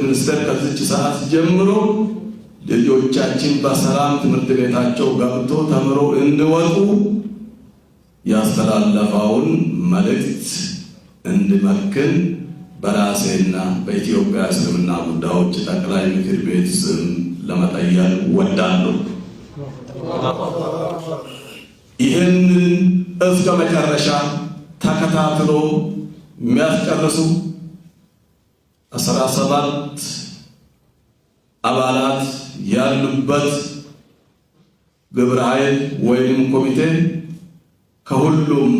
ሚኒስቴር ከዚች ሰዓት ጀምሮ ልጆቻችን በሰላም ትምህርት ቤታቸው ገብቶ ተምሮ እንዲወጡ ያስተላለፈውን መልእክት እንድመክን በራሴና በኢትዮጵያ እስልምና ጉዳዮች ጠቅላይ ምክር ቤት ስም ለመጠየቅ ወዳለሁ። ይህንን እስከ መጨረሻ ተከታትሎ የሚያስጨርሱ 17 አባላት ያሉበት ግብረ ኃይል ወይም ኮሚቴ ከሁሉም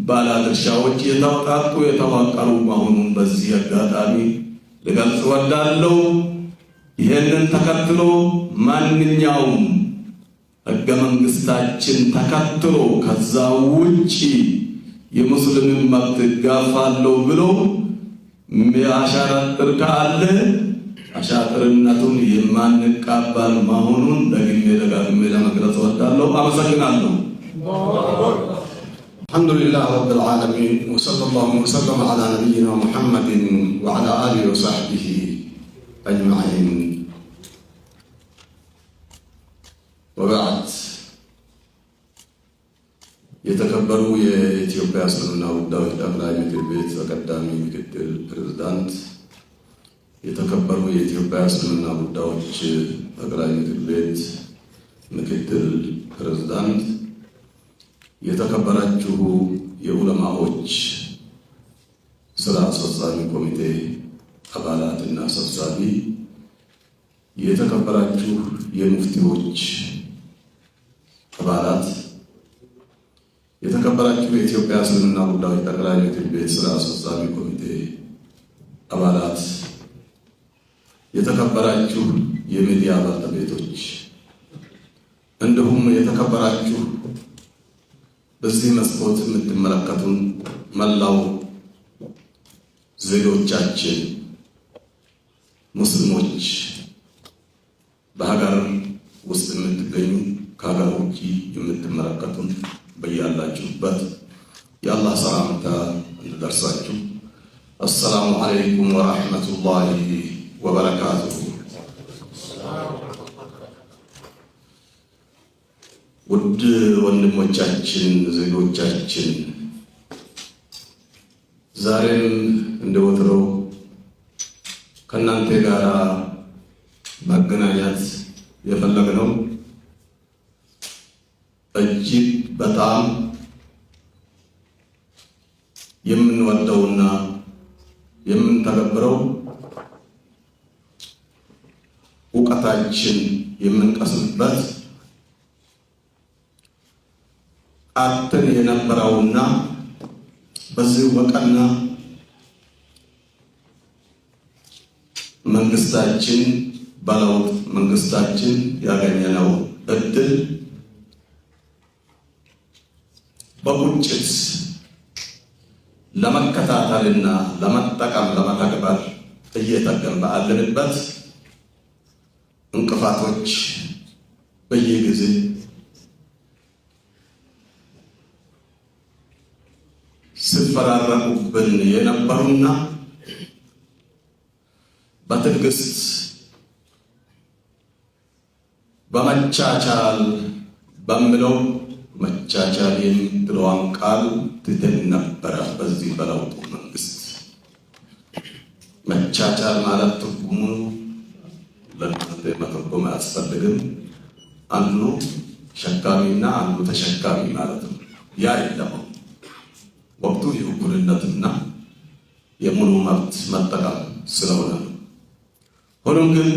ባለድርሻዎች የተዋቀሩ መሆኑን በዚህ አጋጣሚ ልገልጽ ወዳለሁ። ይህንን ተከትሎ ማንኛውም ሕገ መንግስታችን ተከትሎ ከዛ ውጪ የሙስሊምን መብት ጋፋለሁ ብሎ የሚያሻጥር ካለ አሻጥርነቱን የማንቀበል መሆኑን ደጋግሜ ለመግለጽ ወዳለሁ። አመሰግናለሁ። الحمد لله رب العالمين وصلى الله وسلم على نبينا محمد وعلى آله وصحبه أجمعين وبعد يتكبروا የኢትዮጵያ እስልምና ጉዳዮች ጠቅላይ ምክር ቤት ተቀዳሚ ምክትል ፕሬዝዳንት፣ የተከበሩ የኢትዮጵያ እስልምና ጉዳዮች ጠቅላይ ምክር ቤት ምክትል ፕሬዝዳንት፣ የተከበራችሁ የዑለማዎች ስራ አስፈጻሚ ኮሚቴ አባላትና ሰብሳቢ፣ የተከበራችሁ የሙፍቲዎች አባላት፣ የተከበራችሁ የኢትዮጵያ እስልምና ጉዳዮች ጠቅላይ ምክር ቤት ስራ አስፈጻሚ ኮሚቴ አባላት፣ የተከበራችሁ የሚዲያ ባለቤቶች፣ እንዲሁም የተከበራችሁ በዚህ መስኮት የምትመለከቱን መላው ዜጎቻችን ሙስሊሞች፣ በሀገር ውስጥ የምትገኙ ከሀገር ውጭ የምትመለከቱን በያላችሁበት የአላህ ሰላምታ እንዲደርሳችሁ አሰላሙ አለይኩም ወራህመቱላሂ ወበረካቱሁ። ውድ ወንድሞቻችን፣ ዜጎቻችን፣ ዛሬም እንደወትሮው ከእናንተ ጋር መገናኘት የፈለግነው እጅግ በጣም የምንወደውና የምንተገብረው እውቀታችን የምንቀስምበት አጥተን የነበረውና በዚህ ወቀና መንግስታችን በለውጥ መንግስታችን ያገኘነው እድል በቁጭት ለመከታተልና ለመጠቀም ለመተግበር እየተገን ባለንበት እንቅፋቶች በየጊዜ ሲፈራረቁብን የነበሩና በትዕግስት በመቻቻል በሚለው መቻቻል የሚለውን ቃል ትተን ነበረ። በዚህ በለውጡ መንግስት መቻቻል ማለት ትርጉሙ ለእናንተ መተርጎም አያስፈልግም። አንዱ ሸካሚና አንዱ ተሸካሚ ማለት ነው። ያ የለም። ወቅቱ የእኩልነትና የሙሉ መብት መጠቀም ስለሆነ ነው። ሆኖም ግን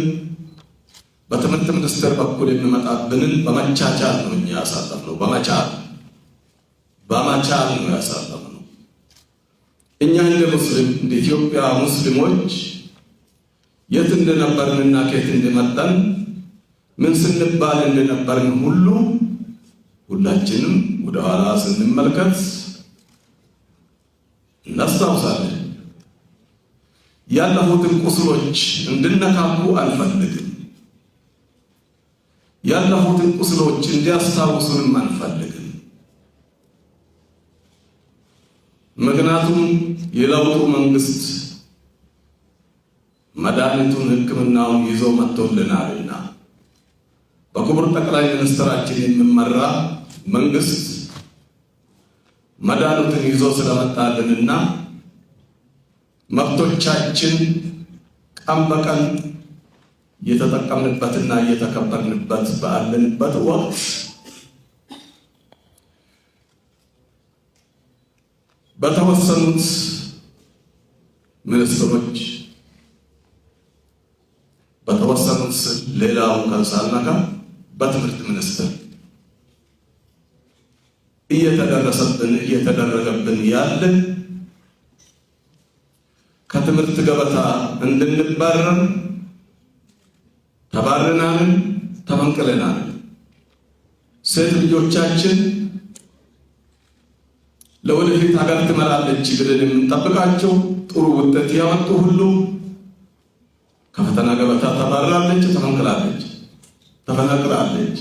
በትምህርት ሚኒስቴር በኩል የሚመጣብንን በመቻቻል ነው እኛ ያሳለፍነው። በመቻል ነው ያሳለፍነው። እኛ እንደ ሙስሊም እንደ ኢትዮጵያ ሙስሊሞች የት እንደነበርንና ከየት እንደመጣን ምን ስንባል እንደነበርን ሁሉ ሁላችንም ወደ ኋላ ስንመልከት እናስታውሳለን። ያለፉትን ቁስሎች እንድነካኩ አንፈልግም። ያለፉትን ቁስሎች እንዲያስታውሱንም አንፈልግም። ምክንያቱም የለውጡ መንግስት መድኃኒቱን ሕክምናውን ይዞ መጥቶልናልና በክቡር ጠቅላይ ሚኒስትራችን የሚመራ መንግስት መድኃኒቱን ይዞ ስለመጣልንና መብቶቻችን ቀን በቀን እየተጠቀምንበትና እየተከበርንበት ባለንበት ወቅት በተወሰኑት ሚኒስትሮች በተወሰኑት ሌላው ከሳልናካ በትምህርት ሚኒስትር እየተደረገብን ያለ ከትምህርት ገበታ እንድንባረር ተባረናል፣ ተፈንቅለናል። ሴት ልጆቻችን ለወደፊት ሀገር ትመራለች ብለን የምንጠብቃቸው ጥሩ ውጤት ያመጡ ሁሉ ከፈተና ገበታ ተባራለች፣ ተፈንቅላለች፣ ተፈናቅላለች።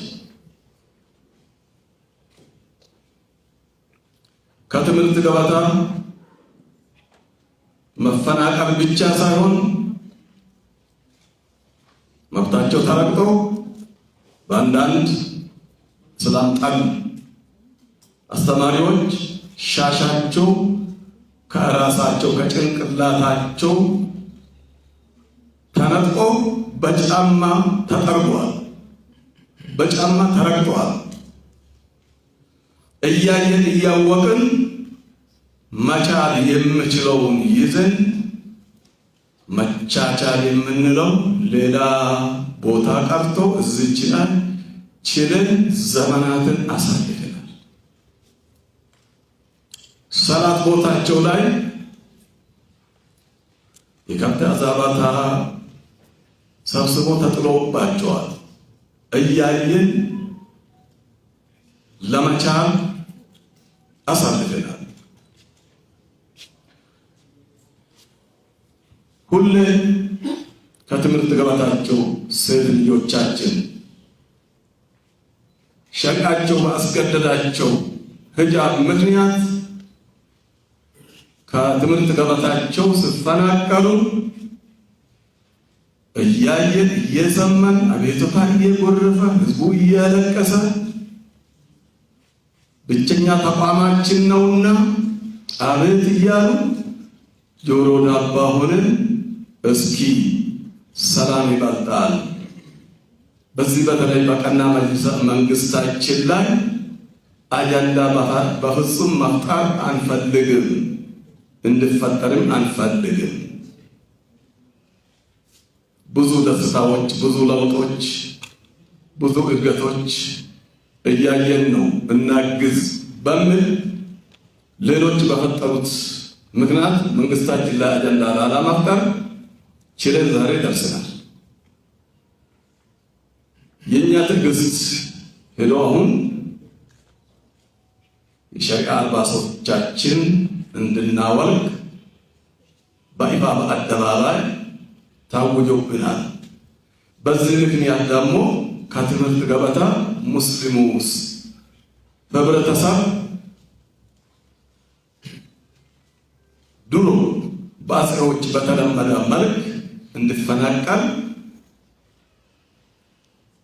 ከትምህርት ገበታ መፈናቀል ብቻ ሳይሆን መብታቸው ተረግጦ በአንዳንድ ሰላም ጠል አስተማሪዎች ሻሻቸው ከራሳቸው ከጭንቅላታቸው ተነጥቆ በጫማ ተጠርጓል፣ በጫማ ተረግጧል። እያየን እያወቅን መቻል የምችለውን ይዘን መቻቻል የምንለው ሌላ ቦታ ቀርቶ እዚች ላይ ችለን ዘመናትን አሳልፈናል። ሰላት ቦታቸው ላይ የከብት አዛባታ ሰብስቦ ተጥሎባቸዋል። እያየን ለመቻል አሳልፈናል። ሁሌ ከትምህርት ገበታቸው ሴት ልጆቻችን ሸቃቸው ባስገደዳቸው ሂጃብ ምክንያት ከትምህርት ገበታቸው ሲፈናቀሉ እያየን እየሰማን አቤቱታ እየጎረፈ ህዝቡ እያለቀሰ ብቸኛ ተቋማችን ነውና አቤት እያሉ ጆሮ ዳባ ሆነን እስኪ ሰላም ይበልጣል፣ በዚህ በተለይ በቀና መንግስታችን ላይ አጀንዳ በፍጹም መፍጠር አንፈልግም፣ እንድፈጠርም አንፈልግም። ብዙ ደስታዎች፣ ብዙ ለውጦች፣ ብዙ እድገቶች እያየን ነው። እናግዝ በሚል ሌሎች በፈጠሩት ምክንያት መንግስታችን ላይ አጀንዳ ላለመፍጠር ችለን ዛሬ ደርሰናል። የኛ ትዕግስት ሄዶ አሁን የሸሪዓ አልባሶቻችን እንድናወልቅ በይፋ በአደባባይ ታውጆብናል። በዚህ ምክንያት ደግሞ ከትምህርት ገበታ ሙስሊሙ ህብረተሰብ ድሮ በአስራዎች በተለመደ መልክ እንድፈናቀል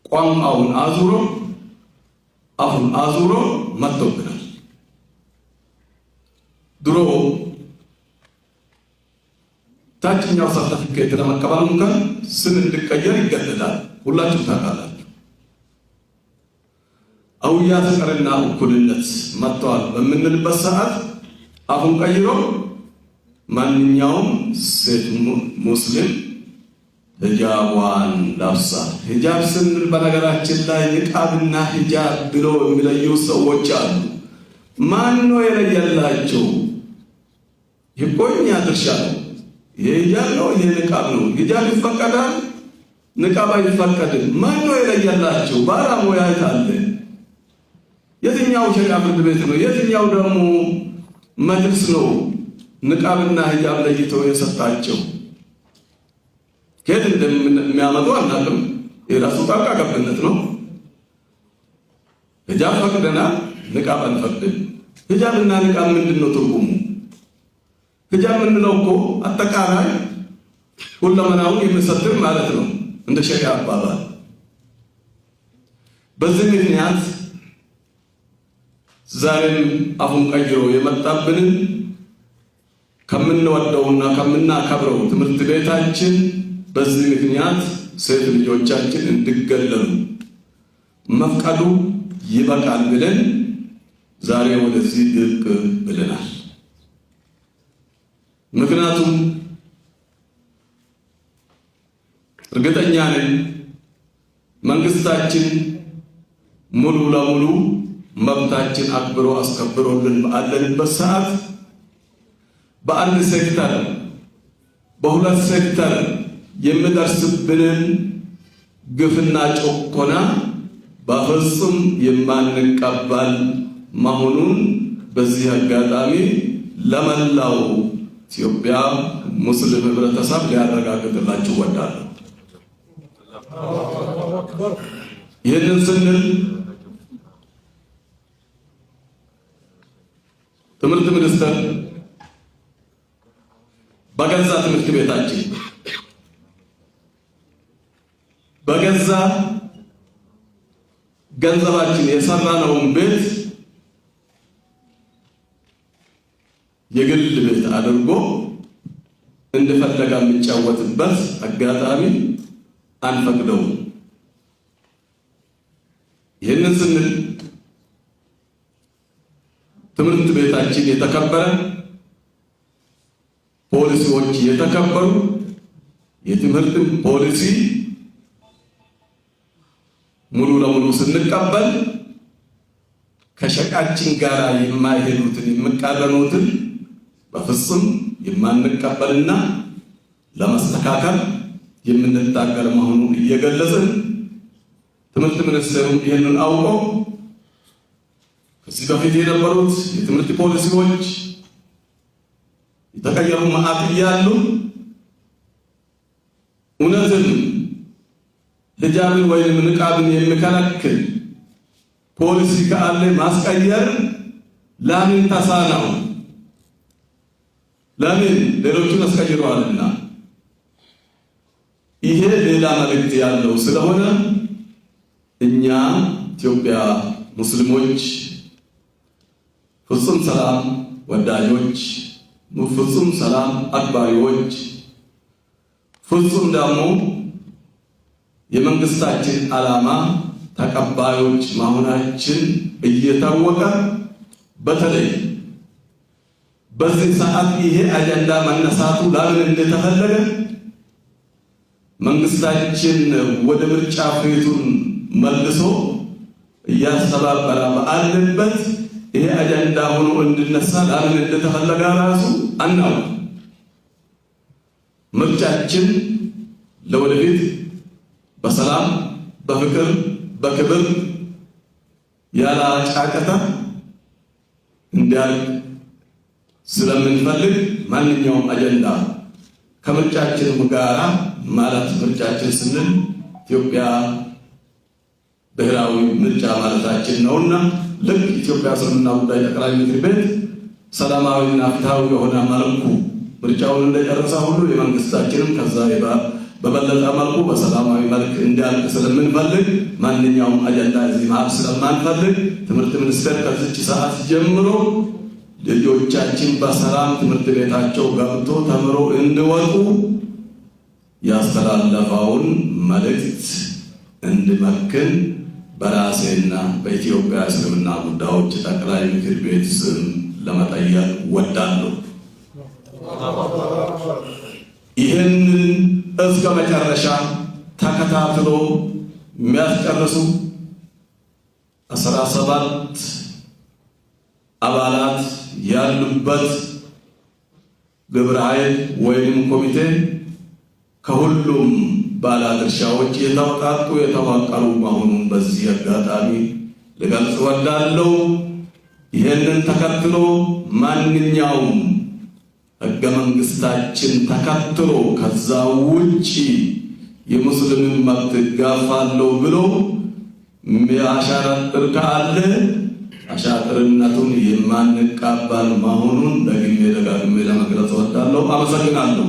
ቋንቋውን አዙሮ አሁን አዙሮ መጥቶብናል። ድሮ ታችኛው ሰርተፊኬት ለመቀበል እንኳን ስም እንድቀየር ይገደዳል። ሁላችሁም ታውቃላችሁ። አውያ ፍቅርና እኩልነት መጥተዋል በምንልበት ሰዓት አሁን ቀይሮ ማንኛውም ሴት ሙስሊም ሂጃቧን ለብሳ፣ ሂጃብ ስንል በነገራችን ላይ ንቃብና ሂጃብ ብሎ የሚለዩ ሰዎች አሉ። ማን ነው የለየላቸው? የቆኛ ድርሻ ነው። ይሄ ሂጃብ ነው፣ ይሄ ንቃብ ነው። ሂጃብ ይፈቀዳል፣ ንቃብ አይፈቀድም። ማን ነው የለየላቸው? ባለሙያ አለ። የትኛው ሸሪዓ ፍርድ ቤት ነው? የትኛው ደግሞ መጅልስ ነው ንቃብና ሂጃብ ለይቶ የሰጣቸው? ከየት እንደሚያመጡ አናውቅም። የራሱ ጣልቃ ገብነት ነው። ሂጃብ ፈቅደናል፣ ንቃብ አንፈቅድም። ሂጃብና ንቃብ ምንድን ነው ትርጉሙ? ሂጃብ የምንለው እኮ አጠቃላይ ሁለመናውን የሚሰጥር ማለት ነው እንደ ሸሪዓ አባባል። በዚህ ምክንያት ዛሬም አሁን ቀይሮ የመጣብንን ከምንወደውና ከምናከብረው ትምህርት ቤታችን በዚህ ምክንያት ሴት ልጆቻችን እንዲገለሉ መፍቀዱ ይበቃል ብለን ዛሬ ወደዚህ ድርቅ ብለናል። ምክንያቱም እርግጠኛ ነኝ መንግስታችን ሙሉ ለሙሉ መብታችን አክብሮ አስከብሮልን ባለንበት ሰዓት በአንድ ሴክተር በሁለት ሴክተር የሚደርስብንን ግፍና ጭቆና በፍጹም የማንቀበል መሆኑን በዚህ አጋጣሚ ለመላው ኢትዮጵያ ሙስሊም ህብረተሰብ ሊያረጋግጥላችሁ እወዳለሁ። ይህንን ስንል ትምህርት ሚኒስቴር በገዛ ትምህርት ቤታችን በገዛ ገንዘባችን የሰራነውን ቤት የግል ቤት አድርጎ እንደፈለገ የሚጫወትበት አጋጣሚ አንፈቅደውም። ይህንን ስንል ትምህርት ቤታችን የተከበረ፣ ፖሊሲዎች የተከበሩ፣ የትምህርት ፖሊሲ ሙሉ ለሙሉ ስንቀበል ከሸቃችን ጋር የማይሄዱትን የሚቃረኑትን በፍጹም የማንቀበልና ለማስተካከል የምንታገል መሆኑን እየገለጽን ትምህርት ሚኒስቴሩ ይህንን አውቆ ከዚህ በፊት የነበሩት የትምህርት ፖሊሲዎች የተቀየሩ መዓት እያሉ እውነትም ሂጃብን ወይም ንቃብን የሚከለክል ፖሊሲ ካለ ማስቀየር ለምን ተሳነው? ለምን ሌሎቹን አስቀይረዋልና። ይሄ ሌላ መልእክት ያለው ስለሆነ እኛ ኢትዮጵያ ሙስሊሞች ፍጹም ሰላም ወዳጆች፣ ፍጹም ሰላም አክባሪዎች፣ ፍጹም ደግሞ የመንግስታችን ዓላማ ተቀባዮች መሆናችን እየታወቀ በተለይ በዚህ ሰዓት ይሄ አጀንዳ መነሳቱ ለምን እንደተፈለገ መንግስታችን ወደ ምርጫ ፊቱን መልሶ እያስተባበረ ባለበት ይሄ አጀንዳ ሆኖ እንድነሳ ለምን እንደተፈለገ ራሱ አናውቅ። ምርጫችን ለወደፊት በሰላም በፍቅር በክብር ያለ ጫቀታ እንዲያልቅ ስለምንፈልግ ማንኛውም አጀንዳ ከምርጫችን ጋራ ማለት ምርጫችን ስንል ኢትዮጵያ ብሔራዊ ምርጫ ማለታችን ነውና ልክ ኢትዮጵያ እስልምና ጉዳይ ጠቅላይ ምክር ቤት ሰላማዊና ፍትሃዊ የሆነ መልኩ ምርጫውን እንደጨረሰ ሁሉ የመንግስታችንም ከዛ በበለጠ መልኩ በሰላማዊ መልክ እንዲያልቅ ስለምንፈልግ ማንኛውም አጀንዳ እዚህ መሀል ስለማንፈልግ ትምህርት ሚኒስቴር ከዚች ሰዓት ጀምሮ ልጆቻችን በሰላም ትምህርት ቤታቸው ገብቶ ተምሮ እንዲወጡ ያስተላለፈውን መልእክት እንድመክን በራሴና በኢትዮጵያ እስልምና ጉዳዮች ጠቅላይ ምክር ቤት ስም ለመጠየቅ ወዳለሁ። ይህንን እስከ መጨረሻ ተከታትሎ የሚያስጨርሱ 17 አባላት ያሉበት ግብረ ኃይል ወይም ኮሚቴ ከሁሉም ባለድርሻዎች የተውጣጡ የተዋቀሩ መሆኑን በዚህ አጋጣሚ ልገልጽ እወዳለሁ። ይህንን ተከትሎ ማንኛውም ሕገ መንግስታችን ተከትሎ ከዛ ውጪ የሙስሊምን መብት ጋፋለሁ ብሎ የሚያሻጥር ካለ አሻጥርነቱን የማንቀበል መሆኑን ደግሜ ደጋግሜ ለመግለጽ እወዳለሁ። አመሰግናለሁ።